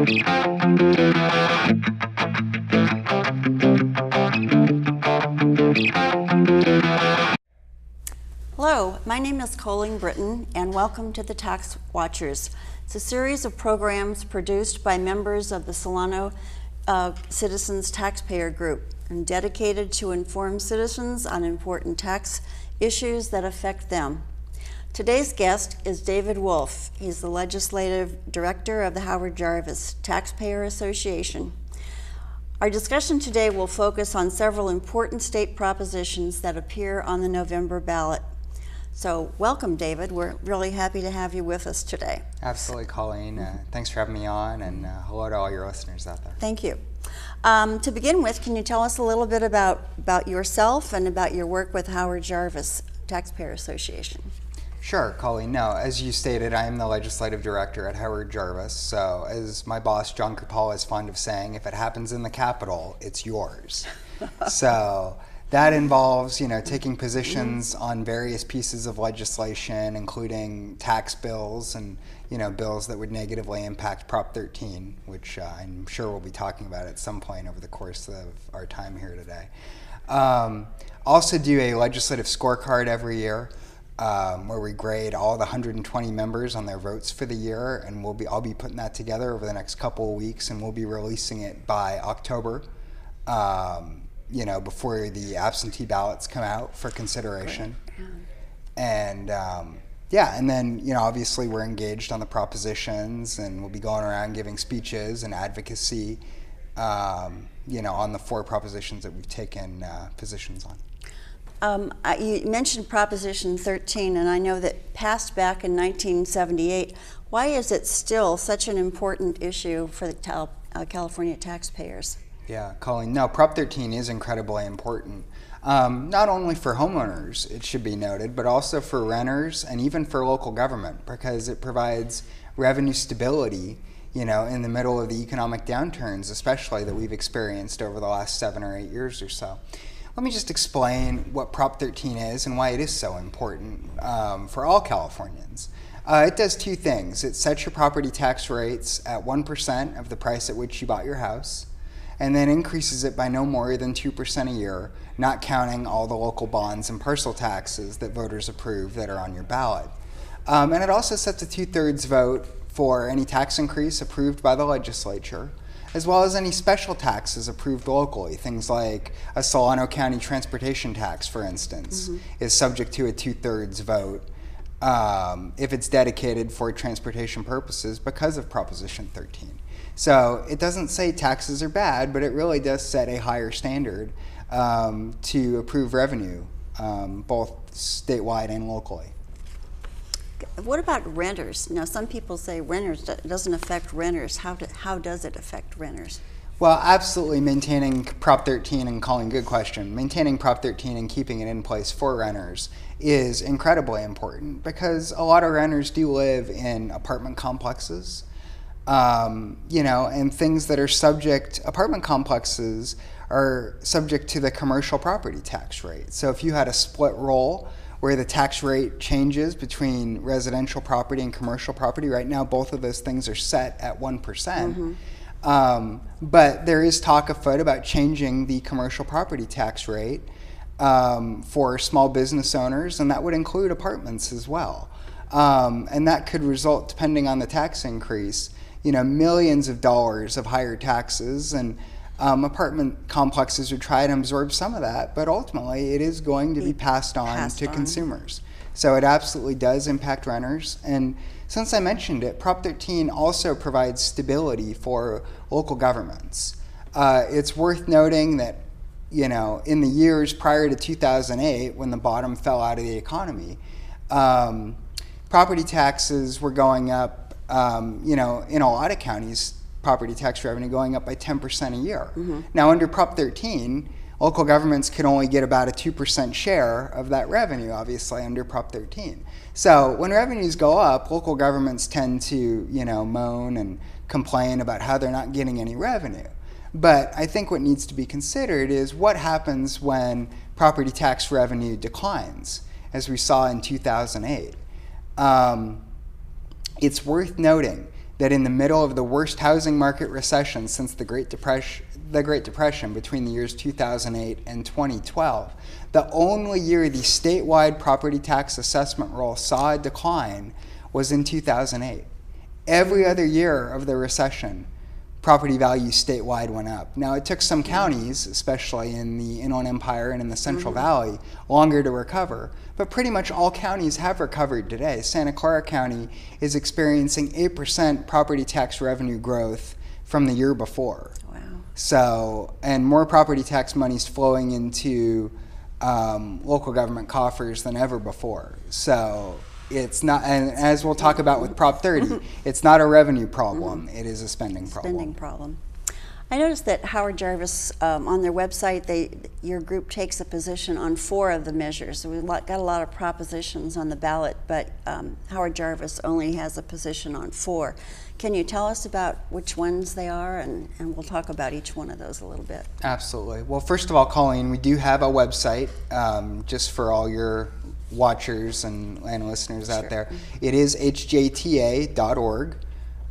Hello, my name is Colleen Britton, and welcome to the Tax Watchers. It's a series of programs produced by members of the Solano Citizens Taxpayer Group and dedicated to inform citizens on important tax issues that affect them. Today's guest is David Wolfe. He's the Legislative Director of the Howard Jarvis Taxpayer Association. Our discussion today will focus on several important state propositions that appear on the November ballot. So welcome, David. We're really happy to have you with us today. Absolutely, Colleen. Thanks for having me on, and hello to all your listeners out there. Thank you. To begin with, can you tell us a little bit about yourself and about your work with Howard Jarvis Taxpayer Association? Sure, Colleen. No, as you stated, I am the Legislative Director at Howard Jarvis. So as my boss, John Krupala, is fond of saying, if it happens in the Capitol, it's yours. So that involves, taking positions on various pieces of legislation, including tax bills and, bills that would negatively impact Prop 13, which I'm sure we'll be talking about at some point over the course of our time here today. Also do a legislative scorecard every year where we grade all the 120 members on their votes for the year, and I'll be putting that together over the next couple of weeks, and we'll be releasing it by October. Before the absentee ballots come out for consideration. And and then, obviously we're engaged on the propositions, and we'll be going around giving speeches and advocacy, on the 4 propositions that we've taken positions on. You mentioned Proposition 13, and I know that passed back in 1978. Why is it still such an important issue for the California taxpayers? Yeah, Colleen, no, Prop 13 is incredibly important, not only for homeowners, it should be noted, but also for renters and even for local government, because it provides revenue stability, in the middle of the economic downturns, especially that we've experienced over the last 7 or 8 years or so. Let me just explain what Prop 13 is and why it is so important for all Californians. It does 2 things. It sets your property tax rates at 1% of the price at which you bought your house, and then increases it by no more than 2% a year, not counting all the local bonds and parcel taxes that voters approve that are on your ballot. And it also sets a 2/3 vote for any tax increase approved by the legislature, as well as any special taxes approved locally. Things like a Solano County transportation tax, for instance, is subject to a 2/3 vote if it's dedicated for transportation purposes because of Proposition 13. So it doesn't say taxes are bad, but it really does set a higher standard to approve revenue, both statewide and locally. What about renters? Now, some people say renters doesn't affect renters. How does it affect renters? Well, absolutely maintaining Prop 13, and Colleen, good question, maintaining Prop 13 and keeping it in place for renters is incredibly important, because a lot of renters do live in apartment complexes. And things that are apartment complexes are subject to the commercial property tax rate. So if you had a split roll where the tax rate changes between residential property and commercial property, right now both of those things are set at 1%. But there is talk afoot about changing the commercial property tax rate for small business owners, and that would include apartments as well. And that could result, depending on the tax increase, millions of dollars of higher taxes, and apartment complexes would try to absorb some of that, but ultimately it is going to be passed on to consumers. So it absolutely does impact renters. And since I mentioned it, Prop 13 also provides stability for local governments. It's worth noting that, in the years prior to 2008, when the bottom fell out of the economy, property taxes were going up. In a lot of counties, property tax revenue going up by 10% a year. Now, under Prop 13, local governments can only get about a 2% share of that revenue, obviously, under Prop 13. So when revenues go up, local governments tend to, moan and complain about how they're not getting any revenue. But I think what needs to be considered is what happens when property tax revenue declines, as we saw in 2008. It's worth noting that in the middle of the worst housing market recession since the Great Depression between the years 2008 and 2012, the only year the statewide property tax assessment roll saw a decline was in 2008. Every other year of the recession, property values statewide went up. Now, it took some counties, especially in the Inland Empire and in the Central Valley, longer to recover, but pretty much all counties have recovered today. Santa Clara County is experiencing 8% property tax revenue growth from the year before. Wow. So, and more property tax money's flowing into local government coffers than ever before. So, it's not, and as we'll talk about with Prop 30, it's not a revenue problem, it is a spending problem. Spending problem. I noticed that Howard Jarvis, on their website, your group takes a position on 4 of the measures. So we've got a lot of propositions on the ballot, but Howard Jarvis only has a position on 4. Can you tell us about which ones they are, and we'll talk about each one of those a little bit. Absolutely. Well, first of all, Colleen, we do have a website, just for all your watchers and listeners out there. It is hjta.org.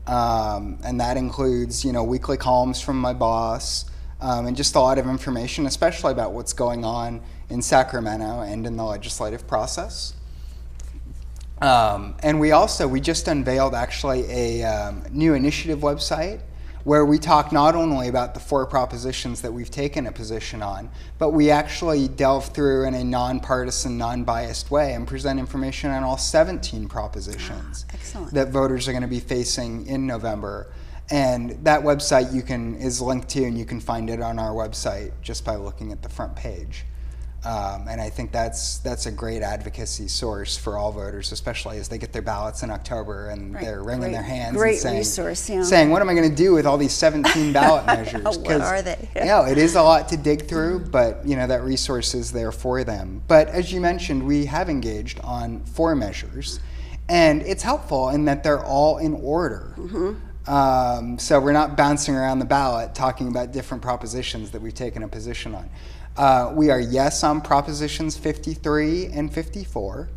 And that includes, weekly columns from my boss, and just a lot of information, especially about what's going on in Sacramento and in the legislative process. And we just unveiled actually a new initiative website where we talk not only about the 4 propositions that we've taken a position on, but we actually delve through in a nonpartisan, non-biased way and present information on all 17 propositions that voters are going to be facing in November. And that website is linked to, and you can find it on our website just by looking at the front page. And I think that's a great advocacy source for all voters, especially as they get their ballots in October and they're wringing their hands and saying, what am I going to do with all these 17 ballot measures? What are they? It is a lot to dig through, but that resource is there for them. But as you mentioned, we have engaged on 4 measures, and it's helpful in that they're all in order. So we're not bouncing around the ballot talking about different propositions that we've taken a position on. We are yes on propositions 53 and 54,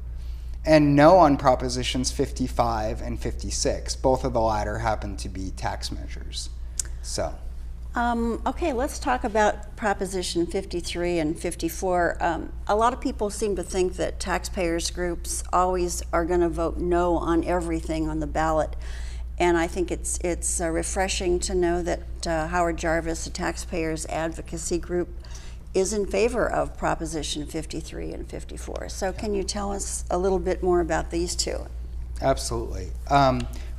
and no on propositions 55 and 56. Both of the latter happen to be tax measures. So. Okay, let's talk about proposition 53 and 54. A lot of people seem to think that taxpayers groups always are going to vote no on everything on the ballot. And I think it's refreshing to know that Howard Jarvis, the taxpayers advocacy group, is in favor of Proposition 53 and 54. So can you tell us a little bit more about these 2? Absolutely.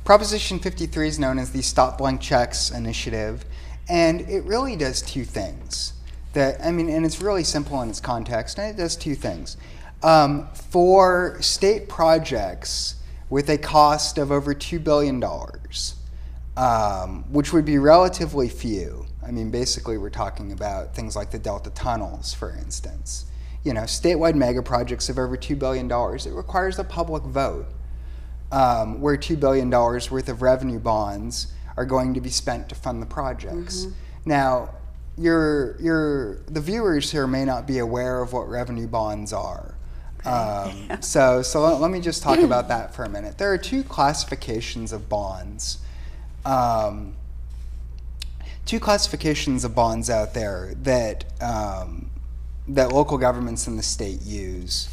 Proposition 53 is known as the Stop Blank Checks Initiative, and it really does 2 things. And it's really simple in its context, and it does 2 things. For state projects with a cost of over $2 billion, which would be relatively few. Basically we're talking about things like the Delta tunnels, for instance. Statewide mega projects of over $2 billion, it requires a public vote, where $2 billion worth of revenue bonds are going to be spent to fund the projects. Now, the viewers here may not be aware of what revenue bonds are. So let me just talk about that for a minute. There are 2 classifications of bonds. 2 classifications of bonds out there that local governments in the state use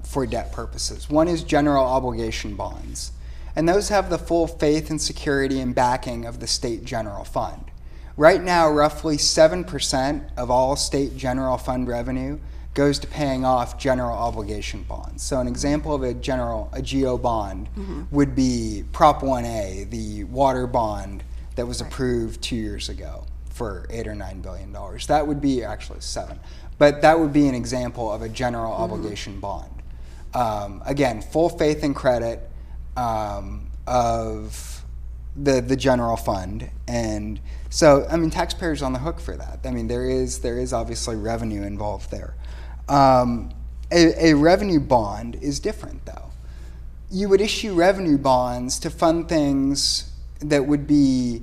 for debt purposes. One is general obligation bonds, and those have the full faith and security and backing of the state general fund. Right now, roughly 7% of all state general fund revenue goes to paying off general obligation bonds. So an example of a GO bond would be Prop 1A, the water bond that was approved 2 years ago for $8 or $9 billion. That would be actually 7, but that would be an example of a general obligation bond. Again, full faith and credit of the general fund, and so taxpayers on the hook for that. There is obviously revenue involved there. A revenue bond is different, though. You would issue revenue bonds to fund things that would be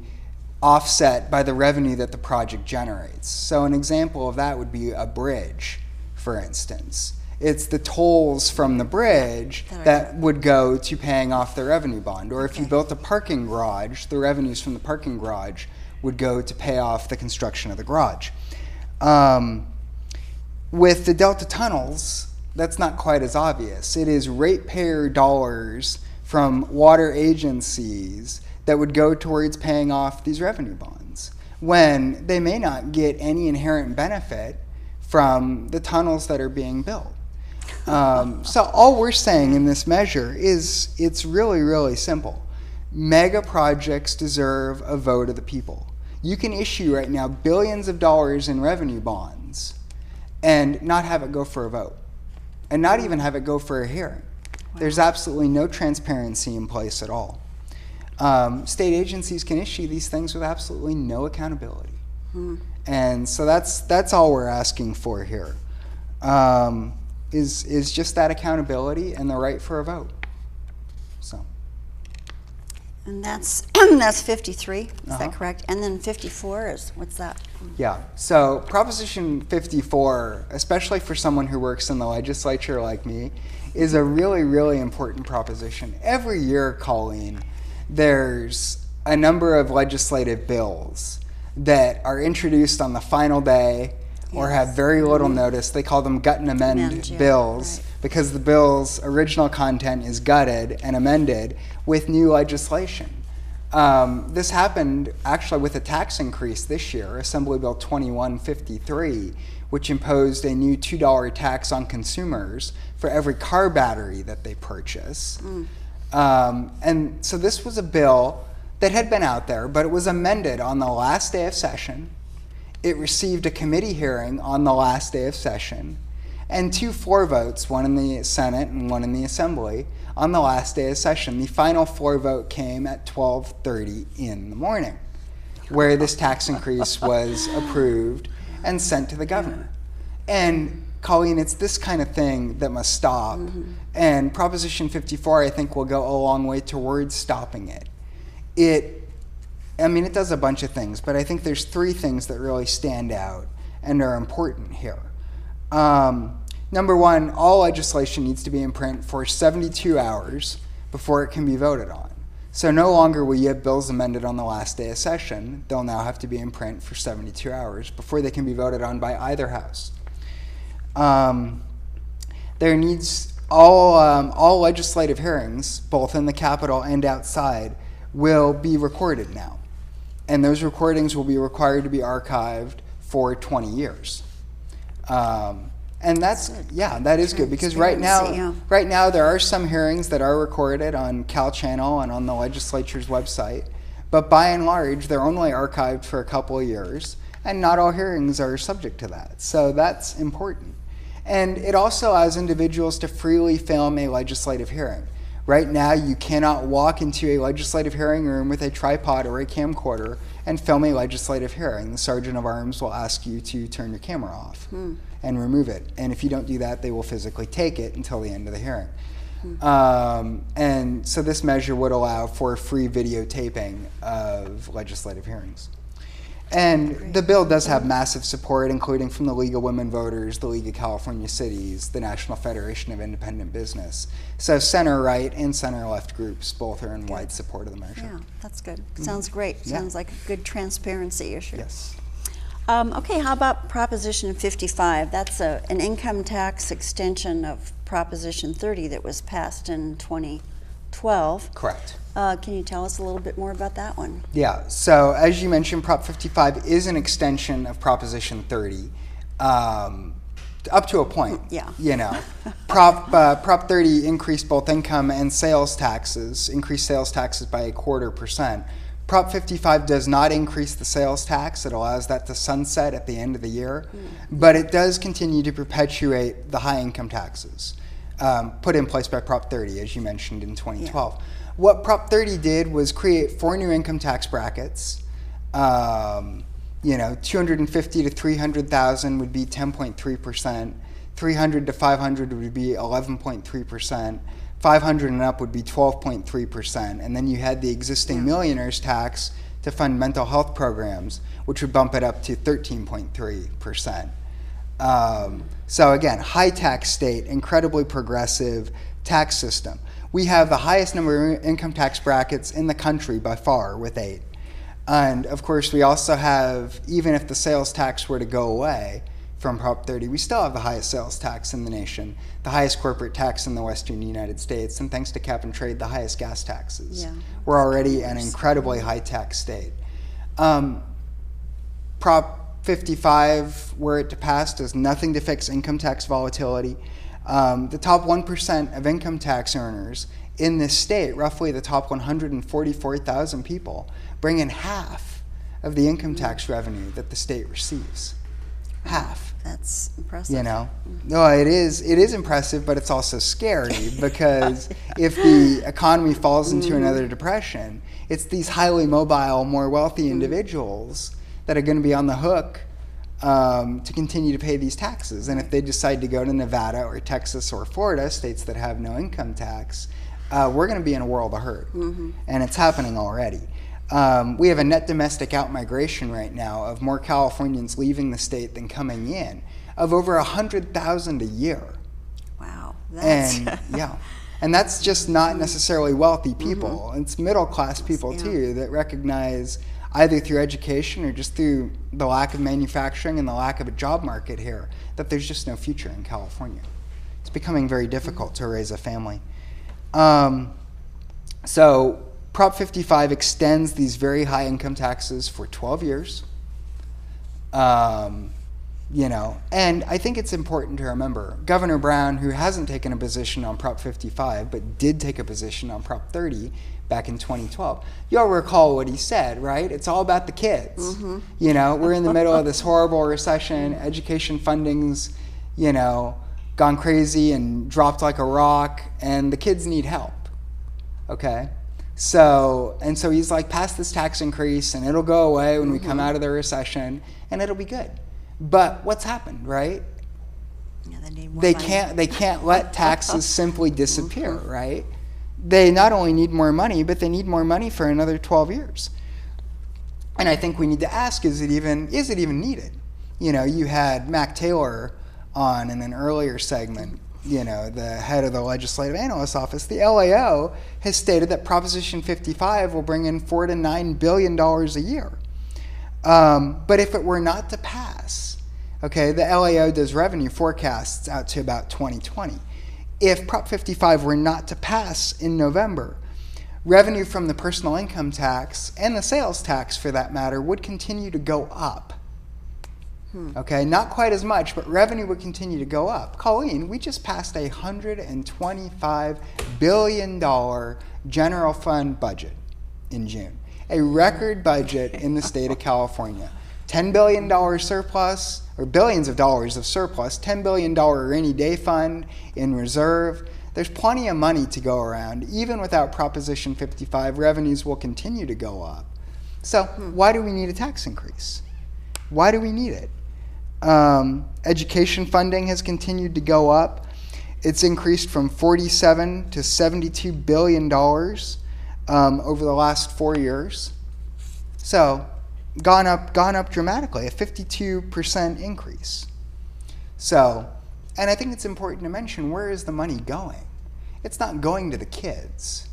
offset by the revenue that the project generates. So an example of that would be a bridge, for instance. It's the tolls from the bridge that would go to paying off the revenue bond. Or if you built a parking garage, the revenues from the parking garage would go to pay off the construction of the garage. With the Delta tunnels, that's not quite as obvious. It is ratepayer dollars from water agencies that would go towards paying off these revenue bonds, when they may not get any inherent benefit from the tunnels that are being built. So all we're saying in this measure is it's really, really simple. Mega projects deserve a vote of the people. You can issue right now billions of dollars in revenue bonds and not have it go for a vote, and not even have it go for a hearing. Wow. There's absolutely no transparency in place at all. State agencies can issue these things with absolutely no accountability. And so that's all we're asking for here, is just that accountability and the right for a vote. So. And that's that's 53, is that correct? And then 54 is, what's that? Yeah, so Proposition 54, especially for someone who works in the legislature like me, is a really, really important proposition. Every year, Colleen, there's a number of legislative bills that are introduced on the final day or have very little notice. They call them gut and amend bills, because the bill's original content is gutted and amended with new legislation. This happened actually with a tax increase this year, Assembly Bill 2153, which imposed a new $2 tax on consumers for every car battery that they purchase. And so this was a bill that had been out there, but it was amended on the last day of session. It received a committee hearing on the last day of session, and 2 floor votes, one in the Senate and one in the Assembly, on the last day of session. The final floor vote came at 12:30 in the morning, where this tax increase was approved and sent to the governor. And Colleen, it's this kind of thing that must stop. And Proposition 54, I think, will go a long way towards stopping it. I mean, it does a bunch of things, but I think there's 3 things that really stand out and are important here. Number 1, all legislation needs to be in print for 72 hours before it can be voted on. So no longer will you have bills amended on the last day of session. They'll now have to be in print for 72 hours before they can be voted on by either house. There needs all legislative hearings, both in the Capitol and outside, will be recorded now. And those recordings will be required to be archived for 20 years. And that's, that is good, because right now there are some hearings that are recorded on Cal Channel and on the legislature's website, but by and large they're only archived for a couple of years, and not all hearings are subject to that. So that's important. And it also allows individuals to freely film a legislative hearing. Right now, you cannot walk into a legislative hearing room with a tripod or a camcorder and film a legislative hearing. The Sergeant of Arms will ask you to turn your camera off and remove it. And if you don't do that, they will physically take it until the end of the hearing. And so this measure would allow for free videotaping of legislative hearings. And the bill does have massive support, including from the League of Women Voters, the League of California Cities, the National Federation of Independent Business. So center-right and center-left groups both are in wide support of the measure. Yeah, that's good. Sounds great. Sounds like a good transparency issue. Yes. Okay, how about Proposition 55? That's an income tax extension of Proposition 30 that was passed in 2012. Correct. Can you tell us a little bit more about that one? Yeah, so as you mentioned, Prop 55 is an extension of Proposition 30, up to a point. You know, Prop 30 increased both income and sales taxes, increased sales taxes by 0.25%. Prop 55 does not increase the sales tax. It allows that to sunset at the end of the year, but it does continue to perpetuate the high income taxes put in place by Prop 30, as you mentioned, in 2012. Yeah. What Prop 30 did was create 4 new income tax brackets. You know, 250 to 300,000 would be 10.3%. 300 to 500 would be 11.3%. 500 and up would be 12.3%. And then you had the existing millionaire's tax to fund mental health programs, which would bump it up to 13.3%. So again, high tax state, incredibly progressive tax system. We have the highest number of income tax brackets in the country by far, with 8. And of course, we also have, even if the sales tax were to go away from Prop 30, we still have the highest sales tax in the nation, the highest corporate tax in the Western United States, and thanks to cap and trade, the highest gas taxes. Yeah. We're already an incredibly high tax state. Prop 55, were it to pass, does nothing to fix income tax volatility. The top 1% of income tax earners in this state, roughly the top 144,000 people, bring in half of the income tax revenue that the state receives. Half. That's impressive. You know, no, it is impressive, but it's also scary because if the economy falls into another depression, it's these highly mobile, more wealthy individuals that are going to be on the hook to continue to pay these taxes. And if they decide to go to Nevada or Texas or Florida, states that have no income tax, we're going to be in a world of hurt. And it's happening already. We have a net domestic outmigration right now of more Californians leaving the state than coming in, of over 100,000 a year. Wow. That's And yeah. And that's just not necessarily wealthy people. It's middle class people too that recognize, either through education or just through the lack of manufacturing and the lack of a job market here, that there's just no future in California. It's becoming very difficult to raise a family. So Prop 55 extends these very high income taxes for 12 years. You know, and I think it's important to remember, Governor Brown, who hasn't taken a position on Prop 55, but did take a position on Prop 30 back in 2012. You'll recall what he said, right? It's all about the kids. You know, we're in the middle of this horrible recession. Education funding's, you know, gone crazy and dropped like a rock, and the kids need help. Okay? So he's like, pass this tax increase and it'll go away when we come out of the recession and it'll be good. But what's happened, right? Yeah, they need more They money. can't let taxes simply disappear, right? They not only need more money, but they need more money for another 12 years. And I think we need to ask, is it even needed? You know, you had Mac Taylor on in an earlier segment, you know, the head of the Legislative Analyst's Office. The LAO has stated that Proposition 55 will bring in $4 to $9 billion a year. But if it were not to pass, okay, the LAO does revenue forecasts out to about 2020. If Prop 55 were not to pass in November, revenue from the personal income tax and the sales tax, for that matter, would continue to go up. Okay, not quite as much, but revenue would continue to go up. Colleen, we just passed a $125 billion general fund budget in June. A record budget in the state of California. $10 billion surplus, or billions of dollars of surplus, $10 billion rainy day fund in reserve. There's plenty of money to go around. Even without Proposition 55, revenues will continue to go up. So why do we need a tax increase? Why do we need it? Education funding has continued to go up. It's increased from $47 to $72 billion over the last 4 years. So gone up dramatically, a 52% increase. So, and I think it's important to mention, where is the money going? It's not going to the kids.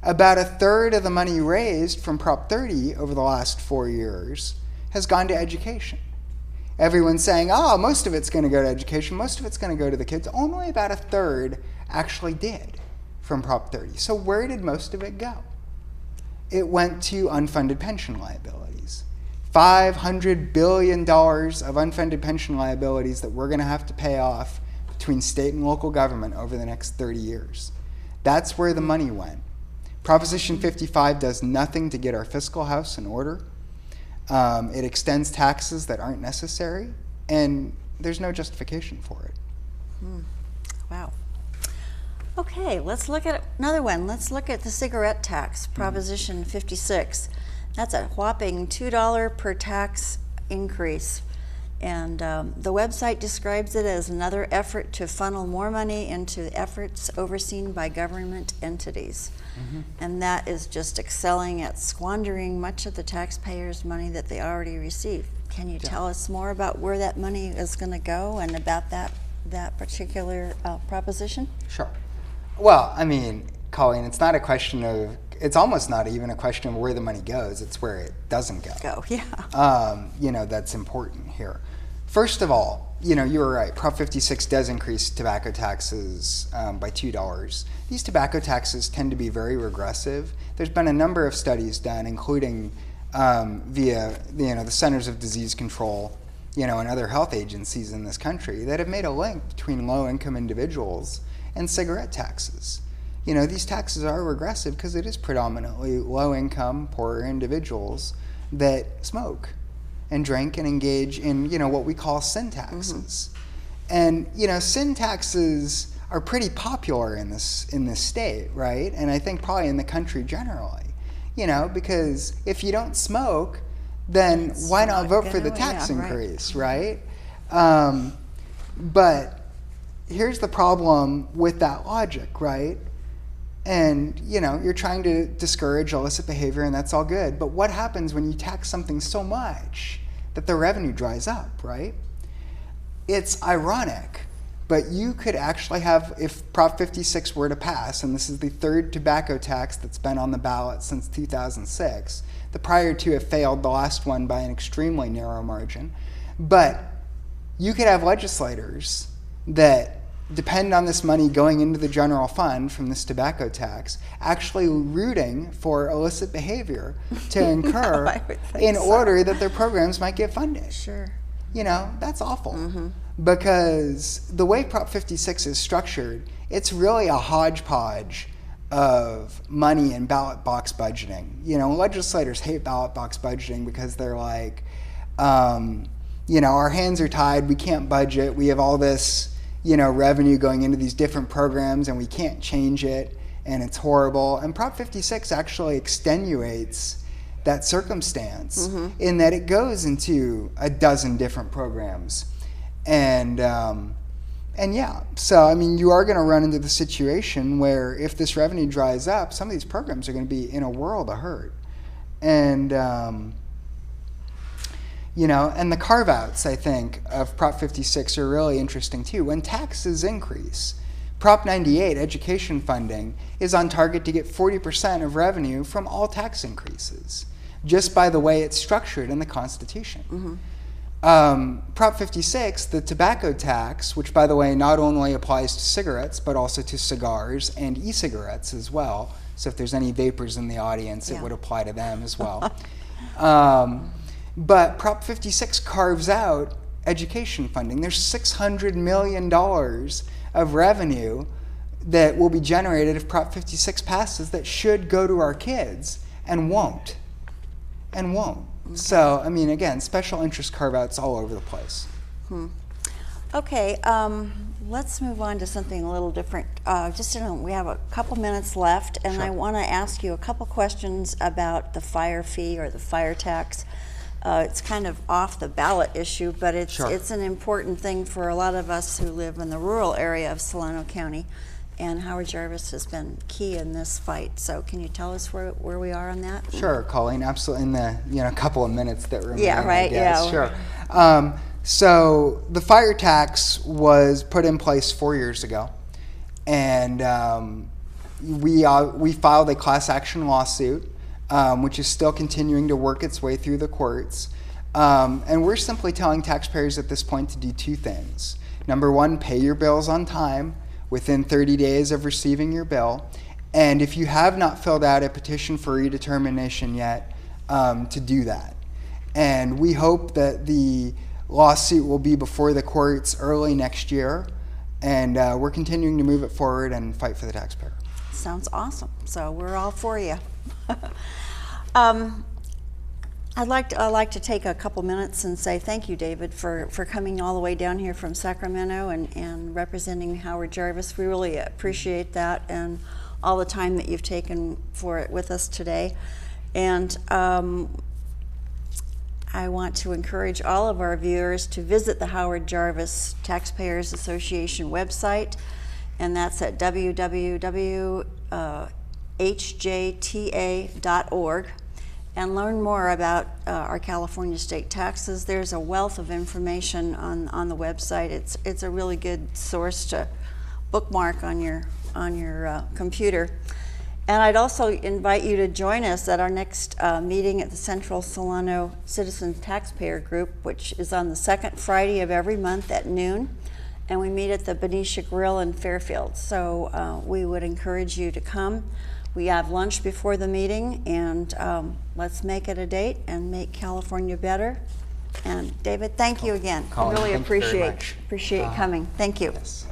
About a third of the money raised from Prop 30 over the last 4 years has gone to education. Everyone's saying, oh, most of it's going to go to education, most of it's going to go to the kids. Only about a third actually did from Prop 30. So where did most of it go? It went to unfunded pension liabilities. $500 billion of unfunded pension liabilities that we're going to have to pay off between state and local government over the next 30 years. That's where the money went. Proposition 55 does nothing to get our fiscal house in order. It extends taxes that aren't necessary, and there's no justification for it. Wow. Okay, let's look at another one. Let's look at the cigarette tax, Proposition 56. That's a whopping $2 per tax increase. And the website describes it as another effort to funnel more money into efforts overseen by government entities. And that is just excelling at squandering much of the taxpayers' money that they already receive. Can you tell us more about where that money is going to go and about that particular proposition? Sure. Well, I mean, Colleen, it's not a question of, it's almost not even a question of where the money goes, it's where it doesn't go. Yeah. That's important here. First of all, you were right, Prop 56 does increase tobacco taxes by $2. These tobacco taxes tend to be very regressive. There's been a number of studies done, including via the Centers of Disease Control, and other health agencies in this country that have made a link between low-income individuals and cigarette taxes. These taxes are regressive because it is predominantly low-income, poorer individuals that smoke and drink and engage in, what we call sin taxes. And, sin taxes are pretty popular in this state, right? And I think probably in the country generally, because if you don't smoke, then why not vote for the tax increase, right? But here's the problem with that logic, right? And, you're trying to discourage illicit behavior, and that's all good. But what happens when you tax something so much that the revenue dries up, right? It's ironic, but you could actually have, if Prop 56 were to pass, and this is the third tobacco tax that's been on the ballot since 2006, the prior two have failed, the last one by an extremely narrow margin. But you could have legislators that depend on this money going into the general fund from this tobacco tax, actually rooting for illicit behavior to incur in order that their programs might get funded. Sure. That's awful. Because the way Prop 56 is structured, it's really a hodgepodge of money and ballot box budgeting. Legislators hate ballot box budgeting because they're like, our hands are tied, we can't budget, we have all this revenue going into these different programs and we can't change it and it's horrible. And Prop 56 actually extenuates that circumstance in that it goes into a dozen different programs. And yeah, so I mean, you are going to run into the situation where if this revenue dries up, some of these programs are going to be in a world of hurt. And and the carve-outs, I think, of Prop 56 are really interesting too. When taxes increase, Prop 98, education funding, is on target to get 40% of revenue from all tax increases, just by the way it's structured in the Constitution. Prop 56, the tobacco tax, which by the way not only applies to cigarettes, but also to cigars and e-cigarettes as well. So if there's any vapors in the audience, it would apply to them as well. But Prop 56 carves out education funding. There's $600 million of revenue that will be generated if Prop 56 passes that should go to our kids and won't. So, I mean, again, special interest carve-outs all over the place. Okay, let's move on to something a little different. We have a couple minutes left, and I want to ask you a couple questions about the fire fee or the fire tax. It's kind of off the ballot issue, but it's an important thing for a lot of us who live in the rural area of Solano County. And Howard Jarvis has been key in this fight. So can you tell us where we are on that? Sure, Colleen, absolutely. In the couple of minutes that remain. Yeah, right. Yeah. Sure. So the fire tax was put in place 4 years ago, and we filed a class action lawsuit, which is still continuing to work its way through the courts. And we're simply telling taxpayers at this point to do two things. Number one, pay your bills on time within 30 days of receiving your bill. And if you have not filled out a petition for redetermination yet, to do that. And we hope that the lawsuit will be before the courts early next year. And we're continuing to move it forward and fight for the taxpayer. Sounds awesome. So we're all for you. I'd like to take a couple minutes and say thank you, David, for coming all the way down here from Sacramento and representing Howard Jarvis. We really appreciate that and all the time that you've taken for it with us today. And I want to encourage all of our viewers to visit the Howard Jarvis Taxpayers Association website, and that's at www.hjta.org, and learn more about our California state taxes. There's a wealth of information on the website. It's a really good source to bookmark on your computer. And I'd also invite you to join us at our next meeting at the Central Solano Citizen Taxpayer Group, which is on the second Friday of every month at noon. And we meet at the Benicia Grill in Fairfield. So we would encourage you to come. We have lunch before the meeting, and let's make it a date and make California better. And David, thank you again. Colin, I really thank you very appreciate much. coming. Thank you. Yes.